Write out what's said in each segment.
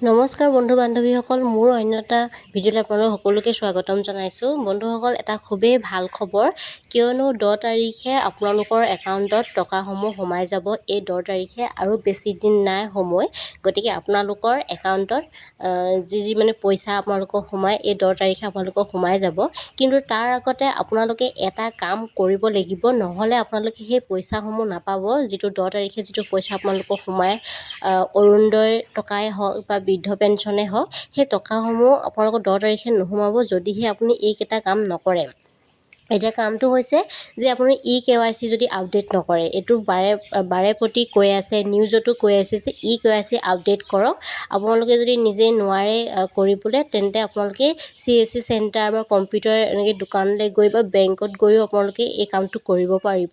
নমস্কাৰ বন্ধু বান্ধৱীসকল, মোৰ অন্য এটা ভিডিঅ'লৈ আপোনালোক সকলোকে স্বাগতম জনাইছোঁ। বন্ধুসকল, এটা খুবেই ভাল খবৰ, কিয়নো 10 তাৰিখে আপোনালোকৰ একাউণ্টত টকাসমূহ সোমাই যাব। এই 10 তাৰিখে আৰু বেছি দিন নাই সময়, গতিকে আপোনালোকৰ একাউণ্টত যি মানে পইচা আপোনালোকক সোমাই, এই 10 তাৰিখে আপোনালোকক সোমাই যাব। কিন্তু তাৰ আগতে আপোনালোকে এটা কাম কৰিব লাগিব, নহ'লে আপোনালোকে সেই পইচাসমূহ নাপাব। যিটো 10 তাৰিখে যিটো পইচা আপোনালোকক সোমাই, অৰুণোদয় টকাই হওক বা বৃদ্ধ পেঞ্চনে হওক, সেই টকাসমূহ আপোনালোকৰ 10 তাৰিখে নোসোমাব যদিহে আপুনি এইকেইটা কাম নকৰে। এতিয়া কামটো হৈছে যে আপুনি KYC যদি আপডেট নকৰে, এইটো বাৰে প্ৰতি কৈ আছে, নিউজতো কৈ আছে যে KYC আপডেট কৰক। আপোনালোকে যদি নিজে নোৱাৰে কৰিবলৈ, তেন্তে আপোনালোকে CSC চেণ্টাৰ বা কম্পিউটাৰ এনেকৈ দোকানলৈ গৈ বা বেংকত গৈও আপোনালোকে এই কামটো কৰিব পাৰিব।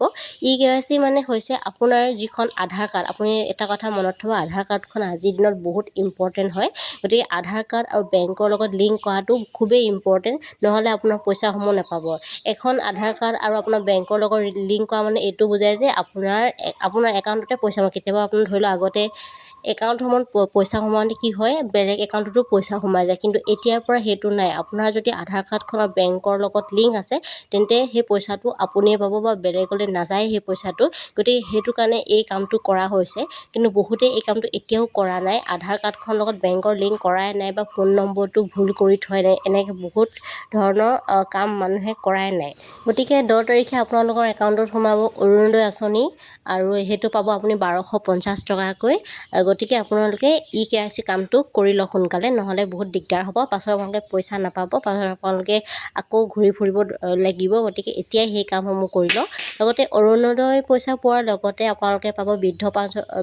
KYC মানে হৈছে আপোনাৰ যিখন আধাৰ কাৰ্ড। আপুনি এটা কথা মনত থ'ব, আধাৰ কাৰ্ডখন আজিৰ দিনত বহুত ইম্পৰ্টেণ্ট হয়। গতিকে আধাৰ কাৰ্ড আৰু বেংকৰ লগত লিংক কৰাটো খুবেই ইম্পৰ্টেণ্ট, নহ'লে আপোনাৰ পইচাসমূহ নাপাব। এখন আধাৰ কাৰ্ড আৰু আপোনাৰ বেংকৰ লগত লিংক কৰা মানে এইটো বুজায় যে আপোনাৰ একাউণ্টতে পইচা সোমায়। কেতিয়াবা আপোনাৰ ধৰি লওক আগতে একাউণ্টসমূহত পইচা সোমাওঁতে কি হয়, বেলেগ একাউণ্টতো পইচা সোমাই যায়, কিন্তু এতিয়াৰ পৰা সেইটো নাই। আপোনাৰ যদি আধাৰ কাৰ্ডখনৰ বেংকৰ লগত লিংক আছে, তেন্তে সেই পইচাটো আপুনিয়ে পাব বা বেলেগলৈ নাযায় সেই পইচাটো। গতিকে সেইটো কাৰণে এই কামটো কৰা হৈছে, কিন্তু বহুতেই এই কামটো এতিয়াও কৰা নাই। আধাৰ কাৰ্ডখনৰ লগত বেংকৰ লিংক কৰাই নাই বা ফোন নম্বৰটো ভুল কৰি থোৱা নাই, এনেকৈ বহুত ধৰণৰ কাম মানুহে কৰাই নাই। গতিকে 10 তাৰিখে আপোনালোকৰ একাউণ্টত সোমাব অৰুণোদয় আঁচনি, আৰু সেইটো পাব আপুনি 1250 টকাকৈ। গতিকে আপোনালোকে KYC কামটো কৰি লওক সোনকালে, নহ'লে বহুত দিগদাৰ হ'ব। পাছত আপোনালোকে পইচা নাপাব, পাছত আপোনালোকে আকৌ ঘূৰি ফুৰিব লাগিব। গতিকে এতিয়াই সেই কামসমূহ কৰি লওক। লগতে অৰুণোদয় পইচা পোৱাৰ লগতে আপোনালোকে পাব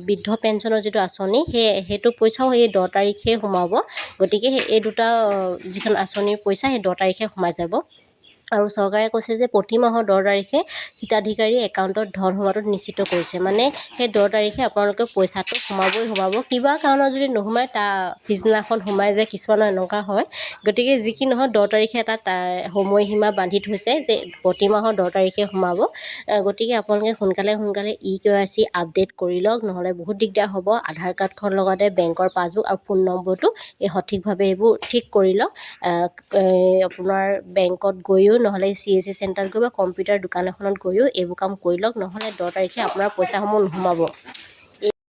বৃদ্ধ পেঞ্চনৰ যিটো আঁচনি, সেইটো পইচাও সেই 10 তাৰিখে সোমাব। গতিকে এই দুটা যিখন আঁচনিৰ পইচা সেই 10 তাৰিখে সোমাই যাব। আৰু চৰকাৰে কৈছে যে প্ৰতি মাহৰ 10 তাৰিখে হিতাধিকাৰী একাউণ্টত ধন সোমোৱাটো নিশ্চিত কৰিছে। মানে সেই 10 তাৰিখে আপোনালোকে পইচাটো সোমাব। কিবা কাৰণত যদি নোসোমায়, তাৰ পিছদিনাখন সোমাই যায়, কিছুমানৰ এনেকুৱা হয়। গতিকে যি কি নহওক, 10 তাৰিখে এটা সময়সীমা বান্ধি থৈছে যে প্ৰতি মাহৰ 10 তাৰিখে সোমাব। গতিকে আপোনালোকে সোনকালে KYC আপডেট কৰি লওক, নহ'লে বহুত দিগদাৰ হ'ব। আধাৰ কাৰ্ডখনৰ লগতে বেংকৰ পাছবুক আৰু ফোন নম্বৰটো সঠিকভাৱে এইবোৰ ঠিক কৰি লওক। আপোনাৰ বেংকত গৈও, নহ'লে CSC চেণ্টাৰত গৈ বা কম্পিউটাৰ দোকান এখনত গৈও এইবোৰ কাম কৰি লওক, নহ'লে 10 তাৰিখে আপোনাৰ পইচাসমূহ নোসোমাব।